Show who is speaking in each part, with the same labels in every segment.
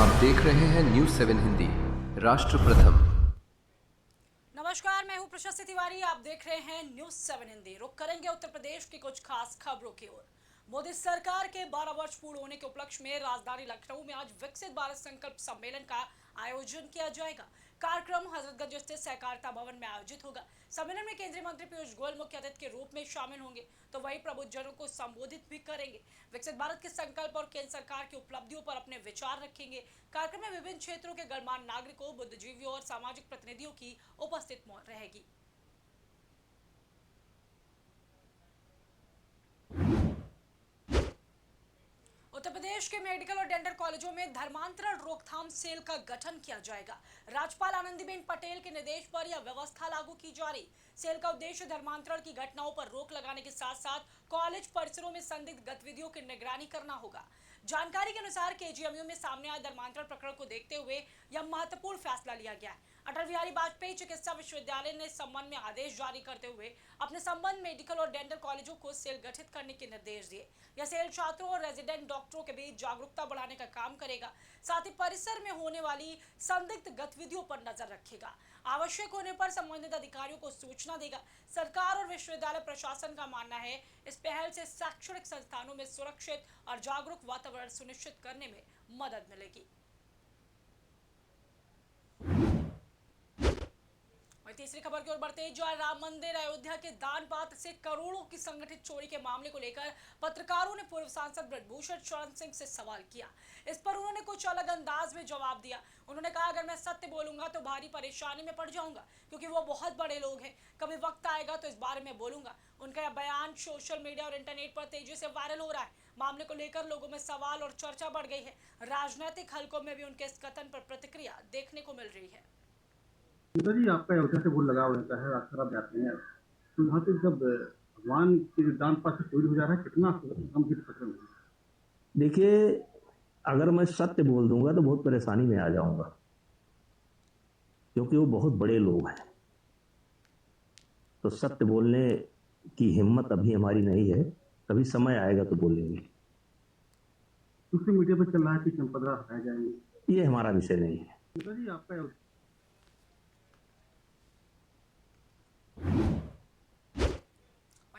Speaker 1: आप देख रहे हैं न्यूज 7 हिंदी, राष्ट्र प्रथम।
Speaker 2: नमस्कार, मैं हूं प्रशस्ति तिवारी। आप देख रहे हैं न्यूज 7 हिंदी। रुक करेंगे उत्तर प्रदेश की कुछ खास खबरों की ओर। मोदी सरकार के 12 वर्ष पूर्ण होने के उपलक्ष्य में राजधानी लखनऊ में आज विकसित भारत संकल्प सम्मेलन का आयोजन किया जाएगा। कार्यक्रम हजरतगंज स्थित सहकारिता भवन में आयोजित होगा। सम्मेलन में केंद्रीय मंत्री पीयूष गोयल मुख्य अतिथि के रूप में शामिल होंगे, तो वही प्रबुद्धजनों को संबोधित भी करेंगे। विकसित भारत के संकल्प और केंद्र सरकार की उपलब्धियों पर अपने विचार रखेंगे। कार्यक्रम में विभिन्न क्षेत्रों के गणमान्य नागरिकों, बुद्धिजीवियों और सामाजिक प्रतिनिधियों की उपस्थित रहेगी। उत्तर प्रदेश के मेडिकल और डेंटल कॉलेजों में धर्मांतरण रोकथाम सेल का गठन किया जाएगा। राज्यपाल आनंदीबेन पटेल के निर्देश पर यह व्यवस्था लागू की जा रही। सेल का उद्देश्य धर्मांतरण की घटनाओं पर रोक लगाने के साथ साथ कॉलेज परिसरों में संदिग्ध गतिविधियों की निगरानी करना होगा। जानकारी के अनुसार केजीएमयू में सामने आए धर्मांतरण प्रकरण को देखते हुए यह महत्वपूर्ण फैसला लिया गया है। अटल बिहारी वाजपेयी चिकित्सा विश्वविद्यालय ने इस संबंध में आदेश जारी करते हुए अपने संबंध मेडिकल और डेंटल कॉलेजों को सेल गठित करने के निर्देश दिए। यह सेल छात्रों और रेजिडेंट डॉक्टरों के बीच जागरूकता बढ़ाने का काम करेगा, साथ ही परिसर में होने वाली संदिग्ध गतिविधियों पर नजर रखेगा। आवश्यक होने पर संबंधित अधिकारियों को सूचना देगा। सरकार और विश्वविद्यालय प्रशासन का मानना है इस पहल से शैक्षणिक संस्थानों में सुरक्षित और जागरूक वातावरण सुनिश्चित करने में मदद मिलेगी। तीसरी खबर की ओर बढ़ते हैं। जो राम मंदिर अयोध्या के दान पात्र से करोड़ों की संगठित चोरी के मामले को लेकर पत्रकारों ने पूर्व सांसद ब्रजभूषण शरण सिंह से सवाल किया। इस पर उन्होंने कुछ अलग अंदाज में जवाब दिया। उन्होंने कहा, अगर मैं सत्य बोलूंगा तो भारी परेशानी में पड़ जाऊंगा, क्योंकि वो बहुत बड़े लोग हैं। कभी वक्त आएगा तो इस बारे में बोलूंगा। उनका यह बयान सोशल मीडिया और इंटरनेट पर तेजी से वायरल हो रहा है। मामले को लेकर लोगों में सवाल और चर्चा बढ़ गई है। राजनीतिक हलकों में भी उनके इस कथन पर प्रतिक्रिया देखने को मिल रही है।
Speaker 3: जी, आपका अयोध्या से बहुत लगाव रहता है, अक्सर आप जाते हैं, तो वहाँ पे जब भगवान के दान पात्र से चोरी हो जा रहा है, कितना गंभीर खतरा है।
Speaker 4: देखिए, अगर मैं सत्य बोल दूंगा तो बहुत परेशानी में आ जाऊंगा, क्योंकि वो बहुत बड़े लोग हैं। तो सत्य बोलने की हिम्मत अभी हमारी नहीं है, कभी समय आएगा तो बोलेंगे।
Speaker 3: सोशल मीडिया पर चल रहा है कि चंपदरा हटाए जाएंगे,
Speaker 4: ये हमारा विषय नहीं है।
Speaker 3: जी, आपका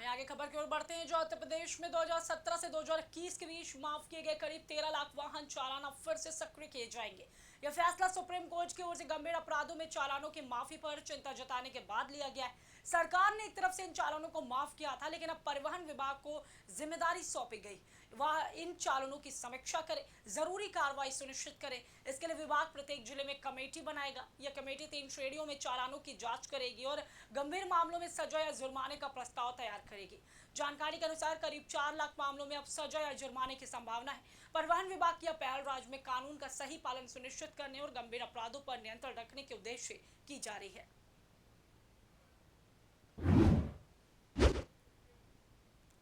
Speaker 2: आगे खबर की ओर बढ़ते हैं। जो उत्तर प्रदेश में 2017 से 2021 के बीच माफ किए गए करीब 13 लाख वाहन चालान अब फिर से सक्रिय किए जाएंगे। यह फैसला सुप्रीम कोर्ट की ओर से गंभीर अपराधों में चालानों की माफी पर चिंता जताने के बाद लिया गया है। सरकार ने एक तरफ से इन चालानों को माफ किया था, लेकिन अब परिवहन विभाग को जिम्मेदारी सौंपी गई, वह इन चालानों की समीक्षा करे, जरूरी कार्रवाई सुनिश्चित करे। इसके लिए विभाग प्रत्येक जिले में कमेटी बनाएगा। यह कमेटी 3 श्रेणियों में चालानों की जांच करेगी और गंभीर मामलों में सजा या जुर्माने का प्रस्ताव तैयार करेगी। जानकारी के अनुसार करीब 4 लाख मामलों में अब सजा या जुर्माने की संभावना है। परिवहन विभाग की यह पहल राज्य में कानून का सही पालन सुनिश्चित करने और गंभीर अपराधों पर नियंत्रण रखने के उद्देश्य से की जा रही है।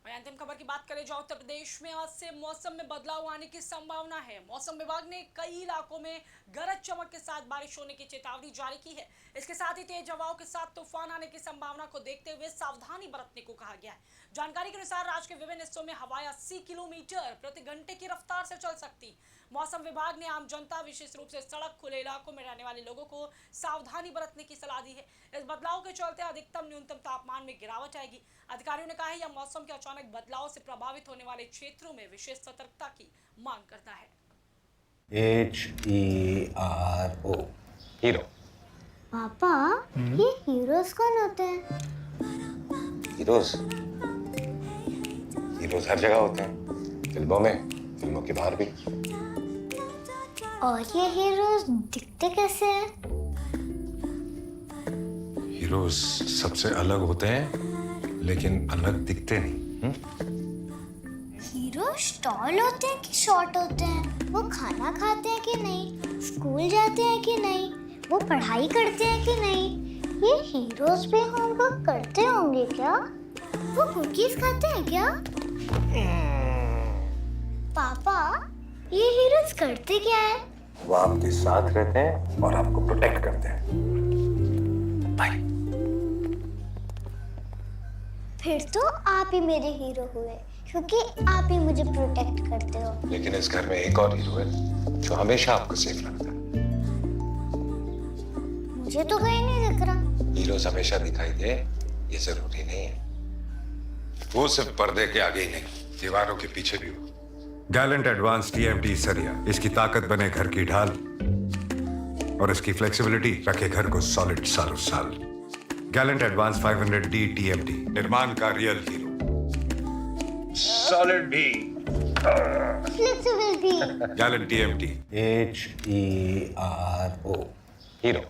Speaker 2: अंतिम खबर की बात करें। जो उत्तर प्रदेश में आज से मौसम में बदलाव आने की संभावना है। मौसम विभाग ने कई इलाकों में गरज चमक के साथ बारिश होने की चेतावनी जारी की है। इसके साथ ही तेज हवाओं के साथ तूफान आने की संभावना को देखते हुए सावधानी बरतने को कहा गया है। जानकारी के अनुसार राज्य के विभिन्न हिस्सों में हवाएं 80 किलोमीटर प्रति घंटे की रफ्तार से चल सकती। मौसम विभाग ने आम जनता, विशेष रूप से सड़क खुले इलाकों में रहने वाले लोगों को सावधानी बरतने की सलाह दी है। इस बदलाव के चलते अधिकतम न्यूनतम तापमान में गिरावट आएगी। अधिकारियों ने कहा है यह मौसम के अचानक बदलाव से प्रभावित होने वाले क्षेत्रों में विशेष सतर्कता की मांग करता है।
Speaker 5: HERO hero.
Speaker 6: पापा, ये हीरोज कौन होते हैं?
Speaker 5: हीरोज हर जगह होते हैं, फिल्मों में, फिल्मों के बाहर भी।
Speaker 6: और ये हीरोज दिखते कैसे हैं?
Speaker 5: हीरोज सबसे अलग होते हैं, लेकिन अलग दिखते नहीं।
Speaker 6: हीरोज टॉल होते हैं कि शॉर्ट होते हैं? वो खाना खाते हैं कि नहीं? स्कूल जाते हैं कि नहीं? वो पढ़ाई करते हैं कि नहीं? ये हीरोज भी होमवर्क करते होंगे क्या? वो कुकीज खाते हैं क्या? पापा, ये हीरोज करते क्या है?
Speaker 5: वो आपके साथ रहते हैं और आपको प्रोटेक्ट करते हैं। बाय।
Speaker 6: फिर तो आप ही मेरे हीरो हुए, क्योंकि आप ही मुझे प्रोटेक्ट करते हो।
Speaker 5: लेकिन इस घर में एक और हीरो है जो हमेशा आपको सेफ रखता है।
Speaker 6: मुझे तो कहीं नहीं दिख रहा।
Speaker 5: हीरोज हमेशा दिखाई दे ये जरूरी नहीं है। वो सिर्फ पर्दे के आगे ही नहीं, दीवारों के पीछे भी हो।
Speaker 7: गैलेंट एडवांस टीएमटी सरिया, इसकी ताकत बने घर की ढाल और इसकी फ्लेक्सिबिलिटी रखे घर को सॉलिड सालों साल। गैलेंट एडवांस 500D टीएमटी, निर्माण का रियल हीरो।
Speaker 5: सॉलिड भी।
Speaker 6: फ्लेक्सिबल भी।
Speaker 7: Gallant TMT.
Speaker 5: HERO, hero.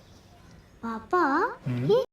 Speaker 6: पापा ये